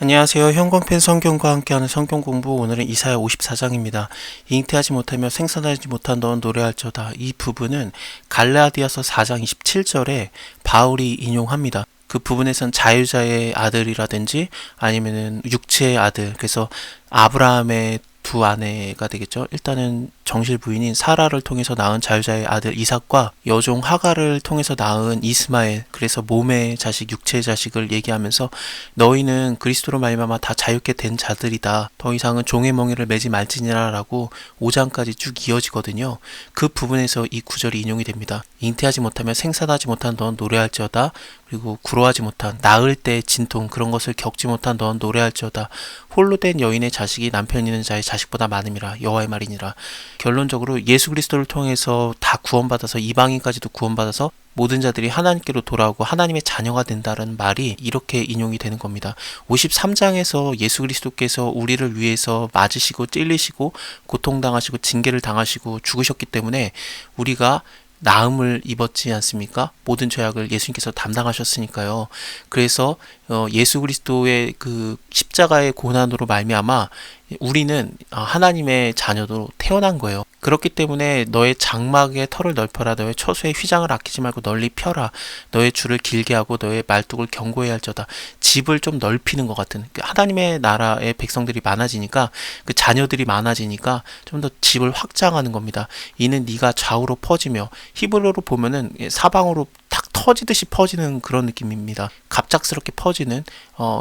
안녕하세요. 형광펜 성경과 함께하는 성경 공부, 오늘은 이사야 54장입니다. 잉태하지 못하며 생산하지 못한 너는 노래할저다. 이 부분은 갈라디아서 4장 27절에 바울이 인용합니다. 그 부분에선 자유자의 아들이라든지 아니면은 육체의 아들, 그래서 아브라함의 두 아내가 되겠죠. 일단은 정실 부인인 사라를 통해서 낳은 자유자의 아들 이삭과 여종 하가를 통해서 낳은 이스마엘, 그래서 몸의 자식, 육체의 자식을 얘기하면서 너희는 그리스도로 말미암아 다 자유케 된 자들이다. 더 이상은 종의 멍에를 매지 말지니라 라고 5장까지 쭉 이어지거든요. 그 부분에서 이 구절이 인용이 됩니다. 잉태하지 못하며 생산하지 못한 넌 노래할지어다. 그리고 구로하지 못한, 낳을 때의 진통, 그런 것을 겪지 못한 넌 노래할지어다. 홀로 된 여인의 자식이 남편 있는 자의 자식보다 많음이라. 여호와의 말이니라. 결론적으로 예수 그리스도를 통해서 다 구원받아서, 이방인까지도 구원받아서 모든 자들이 하나님께로 돌아오고 하나님의 자녀가 된다는 말이 이렇게 인용이 되는 겁니다. 53장에서 예수 그리스도께서 우리를 위해서 맞으시고 찔리시고 고통당하시고 징계를 당하시고 죽으셨기 때문에 우리가 나음을 입었지 않습니까? 모든 죄악을 예수님께서 담당하셨으니까요. 그래서 예수 그리스도의 그 십자가의 고난으로 말미암아 우리는 하나님의 자녀로 태어난 거예요. 그렇기 때문에 너의 장막의 털을 넓혀라. 너의 처소의 휘장을 아끼지 말고 널리 펴라. 너의 줄을 길게 하고 너의 말뚝을 견고히 할저다. 집을 좀 넓히는 것 같은, 하나님의 나라의 백성들이 많아지니까, 그 자녀들이 많아지니까 좀 더 집을 확장하는 겁니다. 이는 네가 좌우로 퍼지며, 히브리어로 보면은 사방으로 탁 터지듯이 퍼지는 그런 느낌입니다. 갑작스럽게 퍼지는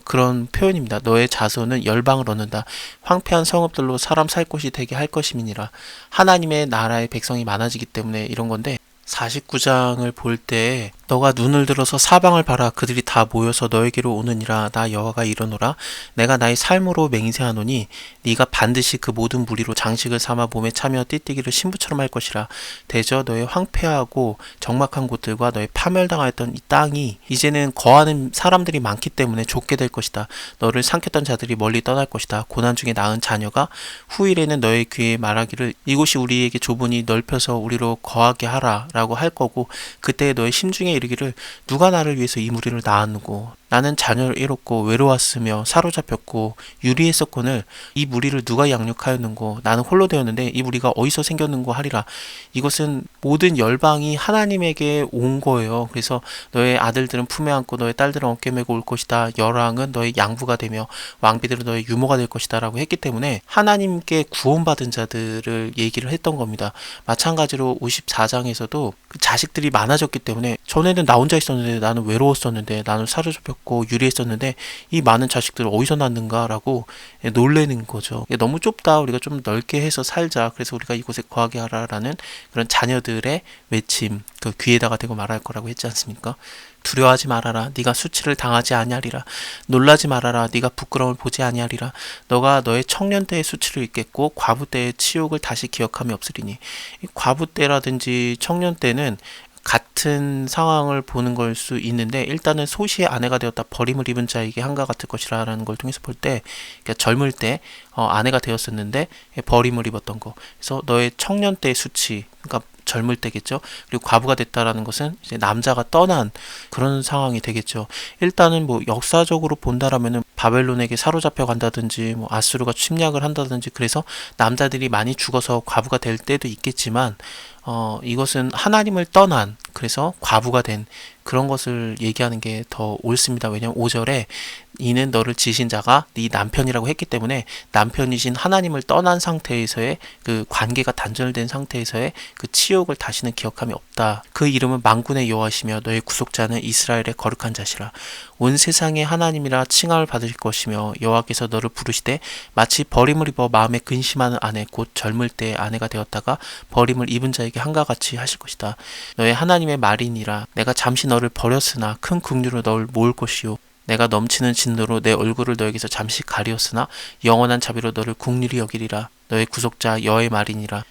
그런 표현입니다. 너의 자손은 열방을 얻는다. 황폐한 성읍들로 사람 살 곳이 되게 할 것임이니라. 하나님의 나라의 백성이 많아지기 때문에 이런 건데, 49장을 볼 때 너가 눈을 들어서 사방을 봐라. 그들이 다 모여서 너에게로 오느니라. 나 여호와가 이르노라. 내가 나의 삶으로 맹세하노니 네가 반드시 그 모든 무리로 장식을 삼아 몸에 차며 띠띠기를 신부처럼 할 것이라. 대저 너의 황폐하고 적막한 곳들과 너의 파멸당하였던 이 땅이 이제는 거하는 사람들이 많기 때문에 좁게 될 것이다. 너를 삼켰던 자들이 멀리 떠날 것이다. 고난 중에 낳은 자녀가 후일에는 너의 귀에 말하기를 이곳이 우리에게 좁으니 넓혀서 우리로 거하게 하라 라고 할 거고, 그때 너의 심중에 이르기를 누가 나를 위해서 이 무리를 낳았누고 나는 자녀를 잃었고 외로웠으며 사로잡혔고 유리했었거늘 이 무리를 누가 양육하였는고 나는 홀로 되었는데 이 무리가 어디서 생겼는고 하리라. 이것은 모든 열방이 하나님에게 온 거예요. 그래서 너의 아들들은 품에 안고 너의 딸들은 어깨 메고 올 것이다. 열왕은 너의 양부가 되며 왕비들은 너의 유모가 될 것이다 라고 했기 때문에 하나님께 구원받은 자들을 얘기를 했던 겁니다. 마찬가지로 54장에서도 그 자식들이 많아졌기 때문에, 전에는 나 혼자 있었는데 나는 외로웠었는데 나는 사로잡혔고 유리했었는데 이 많은 자식들을 어디서 낳는가라고 놀래는 거죠. 너무 좁다. 우리가 좀 넓게 해서 살자. 그래서 우리가 이곳에 거하게 하라라는 그런 자녀들의 외침, 그 귀에다가 대고 말할 거라고 했지 않습니까? 두려워하지 말아라. 네가 수치를 당하지 아니하리라. 놀라지 말아라. 네가 부끄러움을 보지 아니하리라. 너가 너의 청년 때의 수치를 잊겠고 과부 때의 치욕을 다시 기억함이 없으리니. 과부 때라든지 청년 때는 같은 상황을 보는 걸 수 있는데, 일단은 소시의 아내가 되었다 버림을 입은 자에게 한가 같을 것이라는 걸 통해서 볼 때, 그러니까 젊을 때 아내가 되었었는데 버림을 입었던 거. 그래서 너의 청년 때의 수치, 그러니까 젊을 때겠죠. 그리고 과부가 됐다라는 것은 이제 남자가 떠난 그런 상황이 되겠죠. 일단은 뭐 역사적으로 본다라면은 바벨론에게 사로잡혀 간다든지 뭐 아수르가 침략을 한다든지 그래서 남자들이 많이 죽어서 과부가 될 때도 있겠지만, 이것은 하나님을 떠난, 그래서 과부가 된 그런 것을 얘기하는 게 더 옳습니다. 왜냐하면 5절에 이는 너를 지신 자가 네 남편이라고 했기 때문에 남편이신 하나님을 떠난 상태에서의 그 관계가 단절된 상태에서의 그 치욕을 다시는 기억함이 없다. 그 이름은 만군의 여호와시며 너의 구속자는 이스라엘의 거룩한 자시라. 온 세상의 하나님이라 칭함을 받으실 것이며 여호와께서 너를 부르시되 마치 버림을 입어 마음에 근심하는 아내 곧 젊을 때의 아내가 되었다가 버림을 입은 자에게 한가 같이 하실 것이다. 너의 하나님의 말이니라. 내가 잠시 너를 버렸으나 큰 긍휼로 너를 모을 것이요 내가 넘치는 진노로 내 얼굴을 너에게서 잠시 가리었으나 영원한 자비로 너를 긍휼히 여기리라. 너의 구속자 여호와의 말이니라.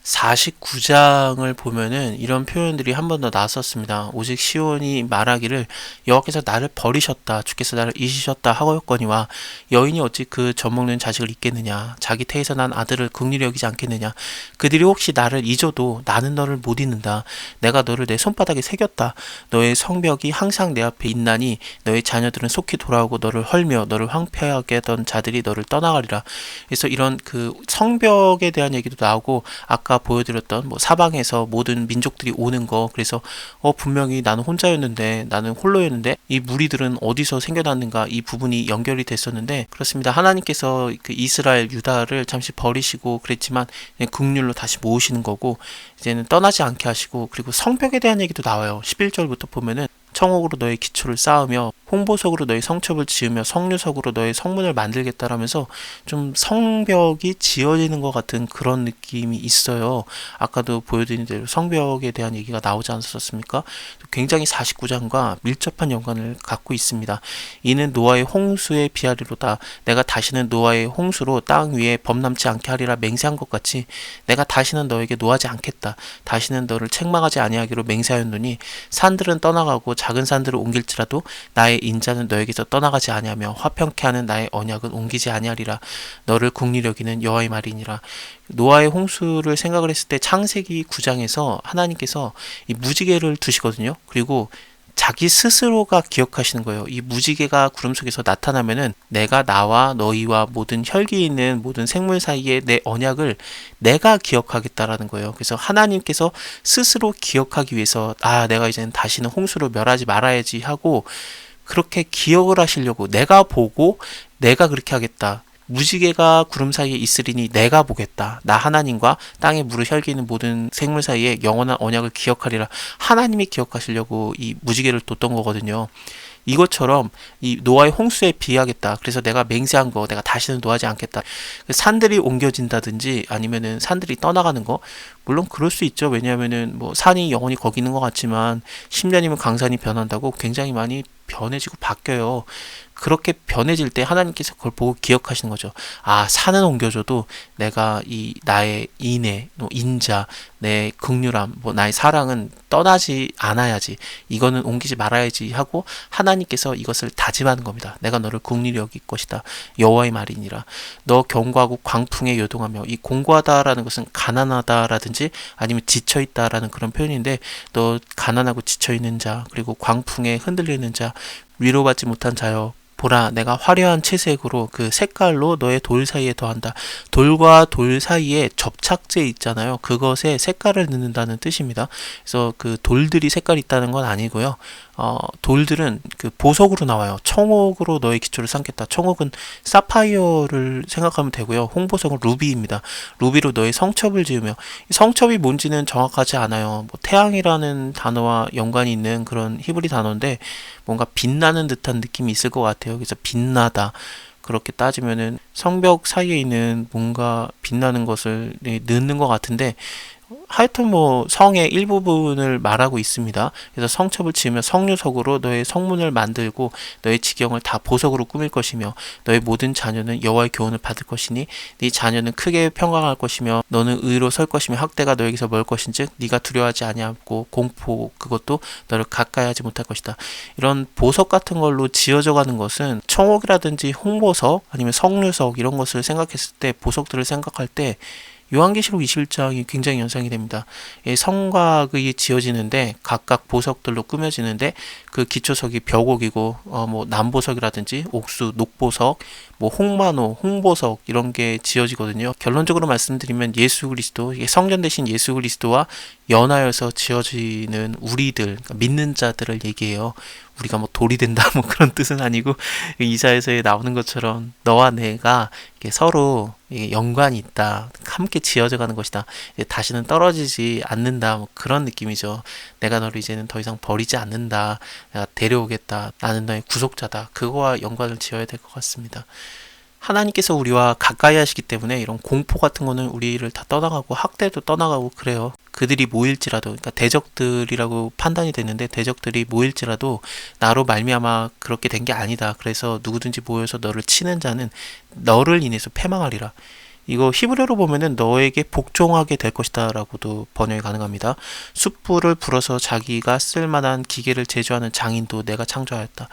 49장을 보면은 이런 표현들이 한 번 더 나왔었습니다. 오직 시온이 말하기를 여호와께서 나를 버리셨다, 주께서 나를 잊으셨다 하였거니와 여인이 어찌 그 젖먹는 자식을 잊겠느냐, 자기 태에서 난 아들을 긍휼히 여기지 않겠느냐. 그들이 혹시 나를 잊어도 나는 너를 못 잊는다. 내가 너를 내 손바닥에 새겼다. 너의 성벽이 항상 내 앞에 있나니 너의 자녀들은 속히 돌아오고 너를 헐며 너를 황폐하게 하던 자들이 너를 떠나가리라. 그래서 이런 그 성벽에 대한 얘기도 나오고, 아까 보여드렸던 뭐 사방에서 모든 민족들이 오는 거, 그래서 분명히 나는 혼자였는데, 나는 홀로였는데 이 무리들은 어디서 생겨났는가, 이 부분이 연결이 됐었는데, 그렇습니다. 하나님께서 그 이스라엘 유다를 잠시 버리시고 그랬지만 긍휼로 다시 모으시는 거고, 이제는 떠나지 않게 하시고, 그리고 성벽에 대한 얘기도 나와요. 11절부터 보면은 청옥으로 너의 기초를 쌓으며 홍보석으로 너의 성첩을 지으며 성류석으로 너의 성문을 만들겠다라면서 좀 성벽이 지어지는 것 같은 그런 느낌이 있어요. 아까도 보여드린 대로 성벽에 대한 얘기가 나오지 않았었습니까? 굉장히 49장과 밀접한 연관을 갖고 있습니다. 이는 노아의 홍수에 비하리로다. 내가 다시는 노아의 홍수로 땅 위에 범람치 않게 하리라 맹세한 것 같이 내가 다시는 너에게 노하지 않겠다. 다시는 너를 책망하지 아니하기로 맹세하였노니 산들은 떠나가고 작은 산들을 옮길지라도 나의 인자는 너에게서 떠나가지 아니하며 화평케 하는 나의 언약은 옮기지 아니하리라. 너를 국리히 여기는 여호와의 말이니라. 노아의 홍수를 생각을 했을 때 창세기 9장에서 하나님께서 이 무지개를 두시거든요. 그리고 자기 스스로가 기억하시는 거예요. 이 무지개가 구름 속에서 나타나면은 내가 나와 너희와 모든 혈기 있는 모든 생물 사이에 내 언약을 내가 기억하겠다라는 거예요. 그래서 하나님께서 스스로 기억하기 위해서 내가 이제는 다시는 홍수를 멸하지 말아야지 하고 그렇게 기억을 하시려고, 내가 보고 내가 그렇게 하겠다. 무지개가 구름 사이에 있으리니 내가 보겠다. 나 하나님과 땅에 물을 혈기 있는 모든 생물 사이에 영원한 언약을 기억하리라. 하나님이 기억하시려고 이 무지개를 뒀던 거거든요. 이것처럼 이 노아의 홍수에 비하겠다. 그래서 내가 맹세한 거 내가 다시는 노하지 않겠다. 산들이 옮겨진다든지 아니면은 산들이 떠나가는 거, 물론 그럴 수 있죠. 왜냐하면은 뭐 산이 영원히 거기 있는 것 같지만 10년이면 강산이 변한다고 굉장히 많이 변해지고 바뀌어요. 그렇게 변해질 때 하나님께서 그걸 보고 기억하시는 거죠. 산은 옮겨줘도 내가 이 나의 인애, 인자, 내 긍휼함, 나의 사랑은 떠나지 않아야지. 이거는 옮기지 말아야지 하고 하나님께서 이것을 다짐하는 겁니다. 내가 너를 긍휼히 여길 것이다. 여호와의 말이니라. 너 경고하고 광풍에 요동하며, 이 공고하다라는 것은 가난하다라든지 아니면 지쳐있다라는 그런 표현인데, 너 가난하고 지쳐있는 자, 그리고 광풍에 흔들리는 자, 위로받지 못한 자여, 보라 내가 화려한 채색으로 그 색깔로 너의 돌 사이에 더한다. 돌과 돌 사이에 접착제 있잖아요. 그것에 색깔을 넣는다는 뜻입니다. 그래서 그 돌들이 색깔이 있다는 건 아니고요. 돌들은 그 보석으로 나와요. 청옥으로 너의 기초를 쌓겠다. 청옥은 사파이어를 생각하면 되고요. 홍보석은 루비입니다. 루비로 너의 성첩을 지으며, 성첩이 뭔지는 정확하지 않아요. 태양이라는 단어와 연관이 있는 그런 히브리 단어인데 뭔가 빛나는 듯한 느낌이 있을 것 같아요. 그래서 빛나다. 그렇게 따지면은 성벽 사이에 있는 뭔가 빛나는 것을 넣는 것 같은데, 하여튼 성의 일부분을 말하고 있습니다. 그래서 성첩을 지으며 성류석으로 너의 성문을 만들고 너의 지경을 다 보석으로 꾸밀 것이며 너의 모든 자녀는 여호와의 교훈을 받을 것이니 네 자녀는 크게 평강할 것이며 너는 의로 설 것이며 학대가 너에게서 멀 것인즉 네가 두려워하지 아니하고 공포 그것도 너를 가까이 하지 못할 것이다. 이런 보석 같은 걸로 지어져 가는 것은 청옥이라든지 홍보석 아니면 성류석 이런 것을 생각했을 때, 보석들을 생각할 때 요한계시록 21장이 굉장히 연상이 됩니다. 성곽이 지어지는데 각각 보석들로 꾸며지는데 그 기초석이 벽옥이고 남보석이라든지 옥수, 녹보석, 홍마노, 홍보석 이런 게 지어지거든요. 결론적으로 말씀드리면 예수 그리스도, 성전 대신 예수 그리스도와 연하여서 지어지는 우리들, 그러니까 믿는 자들을 얘기해요. 우리가 돌이 된다 그런 뜻은 아니고, 이사야서에 나오는 것처럼 너와 내가 서로 연관이 있다, 함께 지어져 가는 것이다, 다시는 떨어지지 않는다, 그런 느낌이죠. 내가 너를 이제는 더 이상 버리지 않는다, 내가 데려오겠다, 나는 너의 구속자다. 그거와 연관을 지어야 될 것 같습니다. 하나님께서 우리와 가까이 하시기 때문에 이런 공포 같은 거는 우리를 다 떠나가고 학대도 떠나가고 그래요. 그들이 모일지라도, 그러니까 대적들이라고 판단이 됐는데 대적들이 모일지라도 나로 말미암아 그렇게 된 게 아니다. 그래서 누구든지 모여서 너를 치는 자는 너를 인해서 패망하리라. 이거 히브리어로 보면은 너에게 복종하게 될 것이다 라고도 번역이 가능합니다. 숯불을 불어서 자기가 쓸만한 기계를 제조하는 장인도 내가 창조하였다.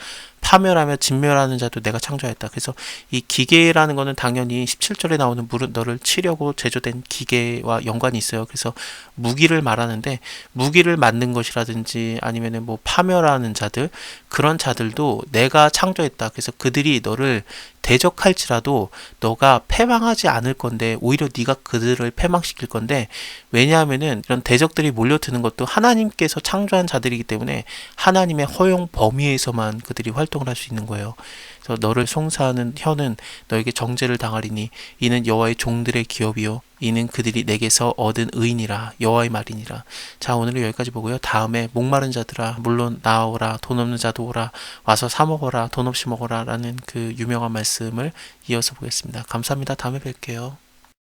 파멸하며 진멸하는 자도 내가 창조하였다. 그래서 이 기계라는 거는 당연히 17절에 나오는 물은 너를 치려고 제조된 기계와 연관이 있어요. 그래서 무기를 말하는데, 무기를 만든 것이라든지 아니면은 뭐 파멸하는 자들, 그런 자들도 내가 창조했다. 그래서 그들이 너를 대적할지라도 너가 패망하지 않을 건데, 오히려 네가 그들을 패망시킬 건데, 왜냐하면은 이런 대적들이 몰려드는 것도 하나님께서 창조한 자들이기 때문에 하나님의 허용 범위에서만 그들이 활동을 할 수 있는 거예요. 그래서 너를 송사하는 혀는 너에게 정죄를 당하리니 이는 여호와의 종들의 기업이요 이는 그들이 내게서 얻은 의인이라, 여호와의 말이니라. 자, 오늘은 여기까지 보고요. 다음에 목마른 자들아 물론 나오라, 돈 없는 자도 오라, 와서 사 먹어라, 돈 없이 먹어라 라는 그 유명한 말씀을 이어서 보겠습니다. 감사합니다. 다음에 뵐게요.